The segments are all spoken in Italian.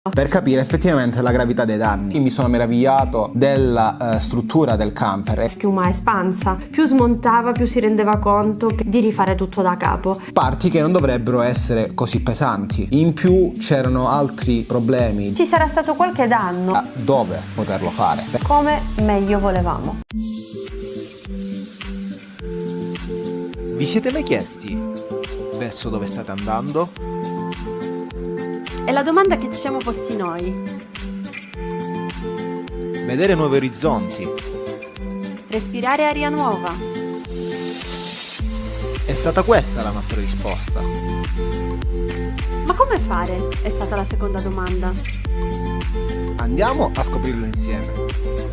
per capire effettivamente la gravità dei danni. Mi sono meravigliato della struttura del camper. Schiuma espansa, più smontava più si rendeva conto di rifare tutto da capo. Parti che non dovrebbero essere così pesanti. In più c'erano altri problemi. Ci sarà stato qualche danno. Dove poterlo fare? Come meglio volevamo. Vi siete mai chiesti adesso dove state andando? È la domanda che ci siamo posti noi. Vedere nuovi orizzonti. Respirare aria nuova. È stata questa la nostra risposta. Ma come fare? È stata la seconda domanda. Andiamo a scoprirlo insieme.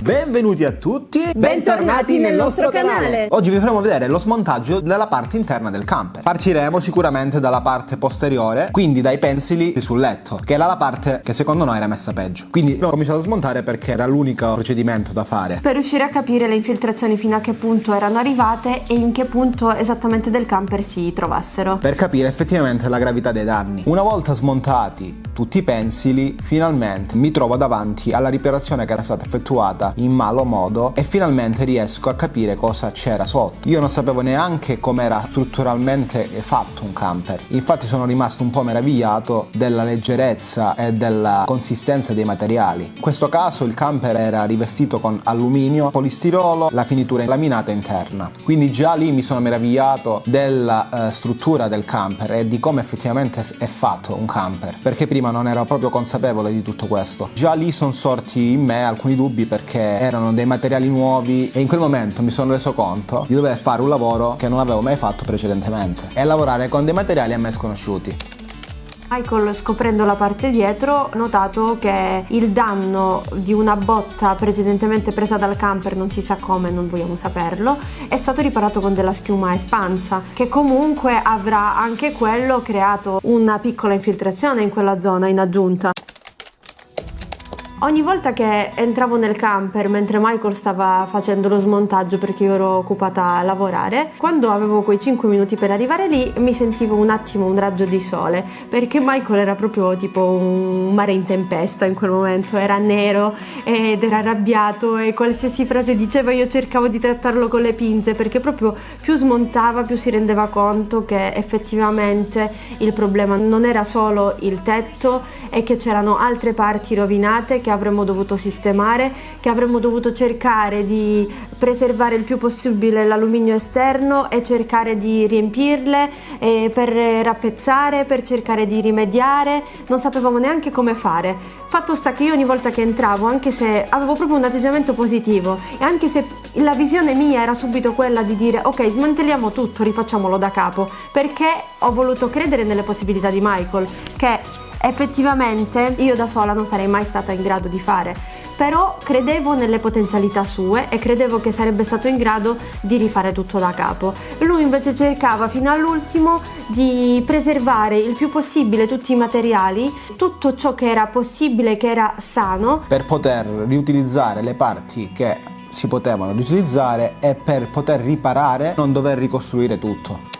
Benvenuti a tutti, bentornati nel nostro canale. Oggi vi faremo vedere lo smontaggio della parte interna del camper. Partiremo sicuramente dalla parte posteriore, quindi dai pensili sul letto, che era la parte che secondo noi era messa peggio. Quindi abbiamo cominciato a smontare perché era l'unico procedimento da fare per riuscire a capire le infiltrazioni fino a che punto erano arrivate e in che punto esattamente del camper si trovassero, per capire effettivamente la gravità dei danni. Una volta smontati tutti i pensili, finalmente mi trovo davanti alla riparazione che era stata effettuata in malo modo e finalmente riesco a capire cosa c'era sotto. Io non sapevo neanche com'era strutturalmente fatto un camper, infatti sono rimasto un po' meravigliato della leggerezza e della consistenza dei materiali. In questo caso il camper era rivestito con alluminio, polistirolo, la finitura laminata interna, quindi già lì mi sono meravigliato della struttura del camper e di come effettivamente è fatto un camper, perché prima non ero proprio consapevole di tutto questo. Già lì sono sorti in me alcuni dubbi perché erano dei materiali nuovi e in quel momento mi sono reso conto di dover fare un lavoro che non avevo mai fatto precedentemente e lavorare con dei materiali a me sconosciuti. Michael, scoprendo la parte dietro, ha notato che il danno di una botta precedentemente presa dal camper, non si sa come, non vogliamo saperlo, è stato riparato con della schiuma espansa, che comunque avrà anche quello creato una piccola infiltrazione in quella zona in aggiunta. Ogni volta che entravo nel camper mentre Michael stava facendo lo smontaggio, perché io ero occupata a lavorare, quando avevo quei 5 minuti per arrivare lì mi sentivo un attimo un raggio di sole, perché Michael era proprio tipo un mare in tempesta in quel momento, era nero ed era arrabbiato e qualsiasi frase diceva io cercavo di trattarlo con le pinze, perché proprio più smontava più si rendeva conto che effettivamente il problema non era solo il tetto e che c'erano altre parti rovinate che avremmo dovuto sistemare, che avremmo dovuto cercare di preservare il più possibile l'alluminio esterno e cercare di riempirle per rappezzare, per cercare di rimediare. Non sapevamo neanche come fare. Fatto sta che io ogni volta che entravo, anche se avevo proprio un atteggiamento positivo e anche se la visione mia era subito quella di dire ok, smantelliamo tutto, rifacciamolo da capo, perché ho voluto credere nelle possibilità di Michael, che effettivamente io da sola non sarei mai stata in grado di fare, però credevo nelle potenzialità sue e credevo che sarebbe stato in grado di rifare tutto da capo. Lui invece cercava fino all'ultimo di preservare il più possibile tutti i materiali, tutto ciò che era possibile, che era sano, per poter riutilizzare le parti che si potevano riutilizzare e per poter riparare, non dover ricostruire tutto.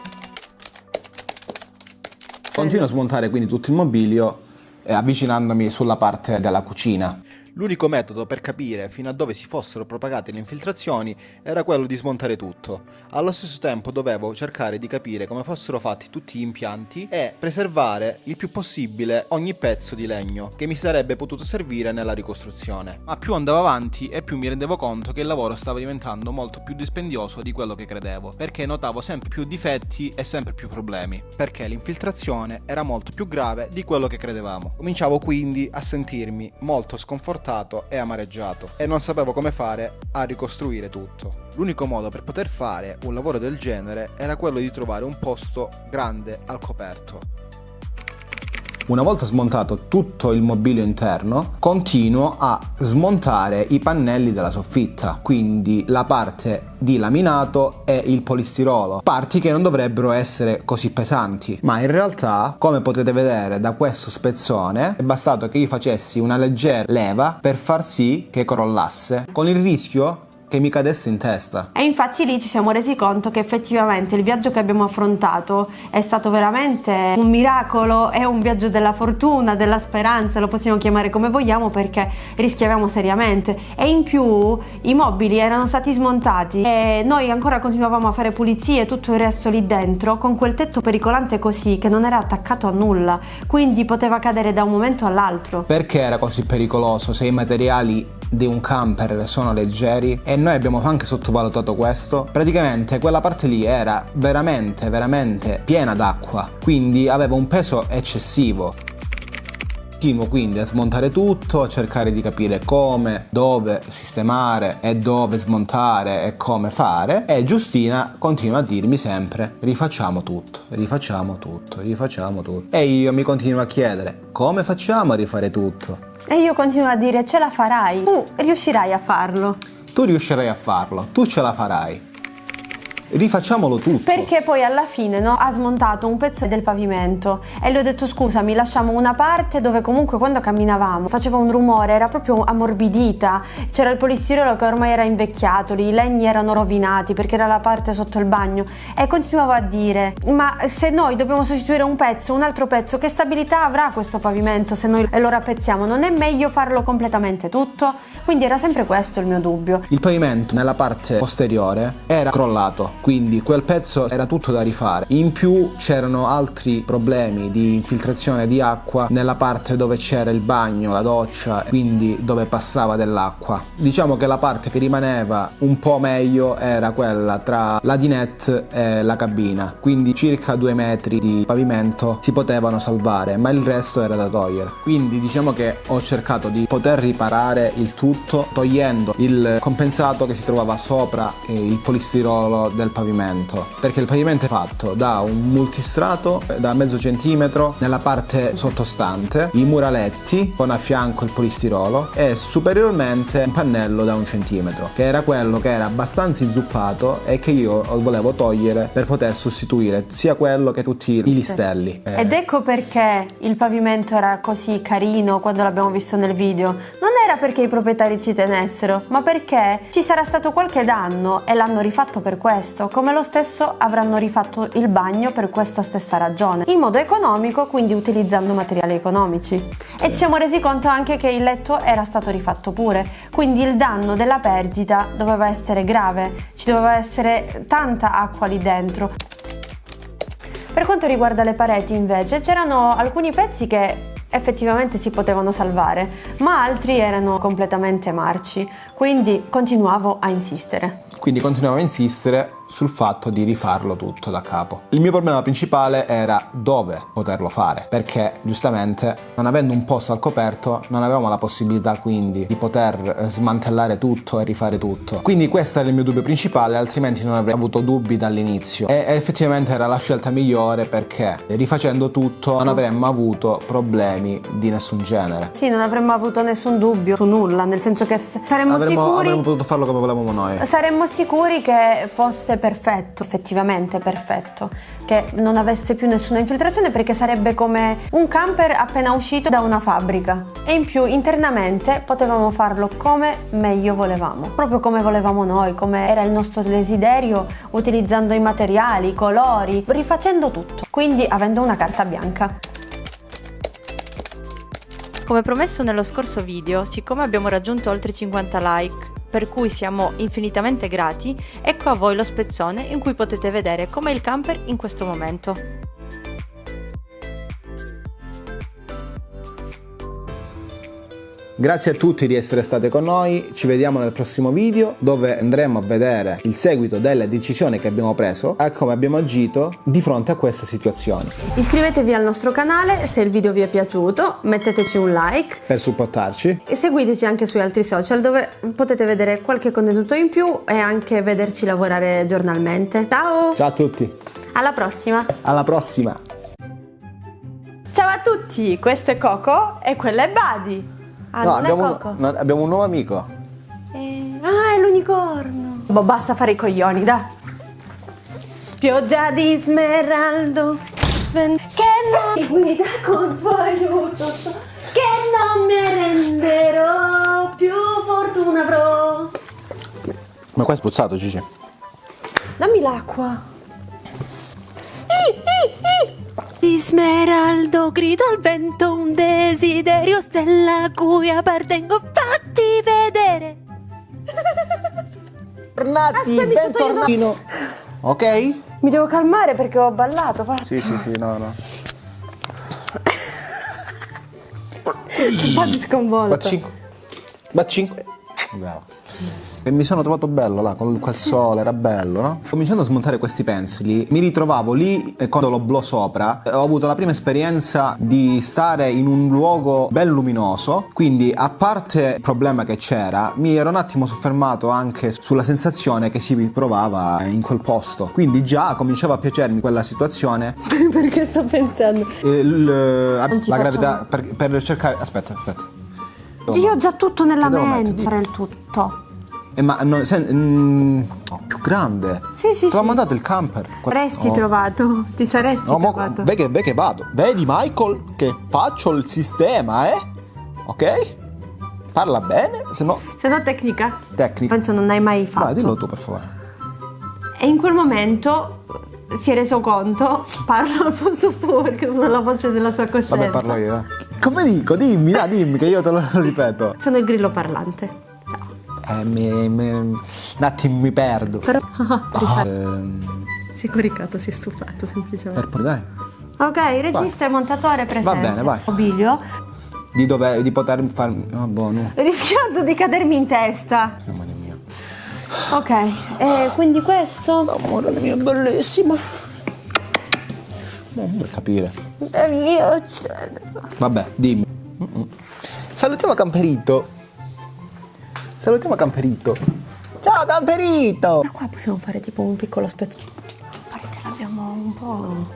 Continuo a smontare quindi tutto il mobilio avvicinandomi sulla parte della cucina. L'unico metodo per capire fino a dove si fossero propagate le infiltrazioni era quello di smontare tutto. Allo stesso tempo dovevo cercare di capire come fossero fatti tutti gli impianti e preservare il più possibile ogni pezzo di legno che mi sarebbe potuto servire nella ricostruzione. Ma più andavo avanti e più mi rendevo conto che il lavoro stava diventando molto più dispendioso di quello che credevo, perché notavo sempre più difetti e sempre più problemi, perché l'infiltrazione era molto più grave di quello che credevamo. Cominciavo quindi a sentirmi molto sconfortato e amareggiato e non sapevo come fare a ricostruire tutto. L'unico modo per poter fare un lavoro del genere era quello di trovare un posto grande al coperto. Una volta smontato tutto il mobilio interno, continuo a smontare i pannelli della soffitta, quindi la parte di laminato e il polistirolo, parti che non dovrebbero essere così pesanti, ma in realtà, come potete vedere da questo spezzone, è bastato che io facessi una leggera leva per far sì che crollasse, con il rischio che mi cadesse in testa. E infatti lì ci siamo resi conto che effettivamente il viaggio che abbiamo affrontato è stato veramente un miracolo, è un viaggio della fortuna, della speranza, lo possiamo chiamare come vogliamo, perché rischiavamo seriamente. E in più i mobili erano stati smontati e noi ancora continuavamo a fare pulizie e tutto il resto lì dentro, con quel tetto pericolante così che non era attaccato a nulla, quindi poteva cadere da un momento all'altro. Perché era così pericoloso se i materiali di un camper sono leggeri? E noi abbiamo anche sottovalutato questo. Praticamente quella parte lì era veramente piena d'acqua, quindi aveva un peso eccessivo. Continuo quindi a smontare tutto, a cercare di capire come, dove sistemare e dove smontare e come fare, e Giustina continua a dirmi sempre rifacciamo tutto. E io mi continuo a chiedere come facciamo a rifare tutto? E io continuo a dire ce la farai, tu riuscirai a farlo. Tu riuscirai a farlo, tu ce la farai. Rifacciamolo tutto. Perché poi alla fine, no, ha smontato un pezzo del pavimento e le ho detto scusami, lasciamo una parte dove comunque quando camminavamo faceva un rumore, era proprio ammorbidita, c'era il polistirolo che ormai era invecchiato, i legni erano rovinati perché era la parte sotto il bagno, e continuavo a dire ma se noi dobbiamo sostituire un altro pezzo, che stabilità avrà questo pavimento se noi lo rappezziamo? Non è meglio farlo completamente tutto? Quindi era sempre questo il mio dubbio. Il pavimento nella parte posteriore era crollato, quindi quel pezzo era tutto da rifare. In più c'erano altri problemi di infiltrazione di acqua nella parte dove c'era il bagno, la doccia, quindi dove passava dell'acqua. Diciamo che la parte che rimaneva un po' meglio era quella tra la dinette e la cabina, quindi circa 2 metri di pavimento si potevano salvare, ma il resto era da togliere. Quindi diciamo che ho cercato di poter riparare il tutto togliendo il compensato che si trovava sopra il polistirolo del pavimento, perché il pavimento è fatto da un multistrato da mezzo centimetro nella parte sottostante, i muraletti con a fianco il polistirolo e superiormente un pannello da 1 centimetro, che era quello che era abbastanza inzuppato e che io volevo togliere per poter sostituire sia quello che tutti i listelli. Ed ecco perché il pavimento era così carino quando l'abbiamo visto nel video. Non era perché i proprietari ci tenessero, ma perché ci sarà stato qualche danno e l'hanno rifatto per questo, come lo stesso avranno rifatto il bagno per questa stessa ragione, in modo economico, quindi utilizzando materiali economici. Sì. E ci siamo resi conto anche che il letto era stato rifatto pure, quindi il danno della perdita doveva essere grave, ci doveva essere tanta acqua lì dentro. Per quanto riguarda le pareti invece c'erano alcuni pezzi che effettivamente si potevano salvare, ma altri erano completamente marci, quindi continuavo a insistere sul fatto di rifarlo tutto da capo. Il mio problema principale era dove poterlo fare, perché giustamente non avendo un posto al coperto non avevamo la possibilità quindi di poter smantellare tutto e rifare tutto. Quindi questo era il mio dubbio principale, altrimenti non avrei avuto dubbi dall'inizio, e effettivamente era la scelta migliore, perché rifacendo tutto non avremmo avuto problemi di nessun genere. Sì, non avremmo avuto nessun dubbio su nulla, nel senso che avremmo potuto farlo come volevamo noi. Saremmo sicuri che fosse perfetto, effettivamente perfetto, che non avesse più nessuna infiltrazione, perché sarebbe come un camper appena uscito da una fabbrica, e in più internamente potevamo farlo come meglio volevamo, proprio come volevamo noi, come era il nostro desiderio, utilizzando i materiali, i colori, rifacendo tutto, quindi avendo una carta bianca. Come promesso nello scorso video, siccome abbiamo raggiunto oltre 50 like, per cui siamo infinitamente grati, ecco a voi lo spezzone in cui potete vedere com'è il camper in questo momento. Grazie a tutti di essere state con noi, ci vediamo nel prossimo video dove andremo a vedere il seguito delle decisioni che abbiamo preso e come abbiamo agito di fronte a queste situazioni. Iscrivetevi al nostro canale se il video vi è piaciuto, metteteci un like per supportarci e seguiteci anche sui altri social dove potete vedere qualche contenuto in più e anche vederci lavorare giornalmente. Ciao! Ciao a tutti! Alla prossima! Alla prossima! Ciao a tutti! Questo è Coco e quello è Buddy! Abbiamo un nuovo amico. È l'unicorno. Boh, basta fare i coglioni, dai. Pioggia di smeraldo che non guida con tuo aiuto, che non mi renderò, più fortuna avrò. Ma qua è spruzzato, Gigi. Dammi l'acqua. Di smeraldo grida al vento un desiderio, stella a cui appartengo, fatti vedere. Tornati, bentornati. Ok? Mi devo calmare perché ho ballato. Sì, no. Un po' di sconvolto. Bat 5. Bravo. E mi sono trovato bello là, con quel sole, era bello, no? Cominciando a smontare questi pensili, mi ritrovavo lì e con l'oblò sopra. Ho avuto la prima esperienza di stare in un luogo ben luminoso, quindi a parte il problema che c'era, mi ero un attimo soffermato anche sulla sensazione che si provava in quel posto. Quindi già cominciava a piacermi quella situazione. Perché sto pensando? La gravità, per cercare... Aspetta. Io ho già tutto nella Devo mente. mettere, Fare il tutto. Ma no, più grande. Sì. Te l'ho mandato il camper. Saresti trovato. Ti saresti trovato. Vedi che vado. Vedi, Michael, che faccio il sistema, ok? Parla bene, se no tecnica. tecnica. Penso non hai mai fatto. Vai, dillo tu, per favore. E in quel momento si è reso conto. Parlo al posto suo perché sono la voce della sua coscienza. Vabbè, parlo io. Come dico? Dimmi che io te lo ripeto. Sono il grillo parlante. Un attimo mi perdo. Però si è coricato, si è stufato semplicemente. Dai. Ok, regista e montatore presente. Va bene, vai. Mobilio. Di poter farmi... Oh, buono. Rischiando di cadermi in testa. Amore mio. Ok, quindi questo. Amore mio, bellissimo. Non per capire. Vabbè, dimmi. Salutiamo Camperito. Ciao Camperito. Ma qua possiamo fare tipo un piccolo spettacolo. Pare che l'abbiamo un po'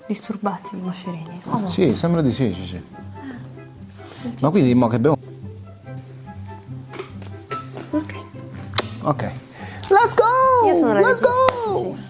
disturbati i moscerini. Oh, no. Sì, sembra di sì. Ma quindi mo che abbiamo... Ok. Ok. Let's go! Io sono la Let's regista, go! sì.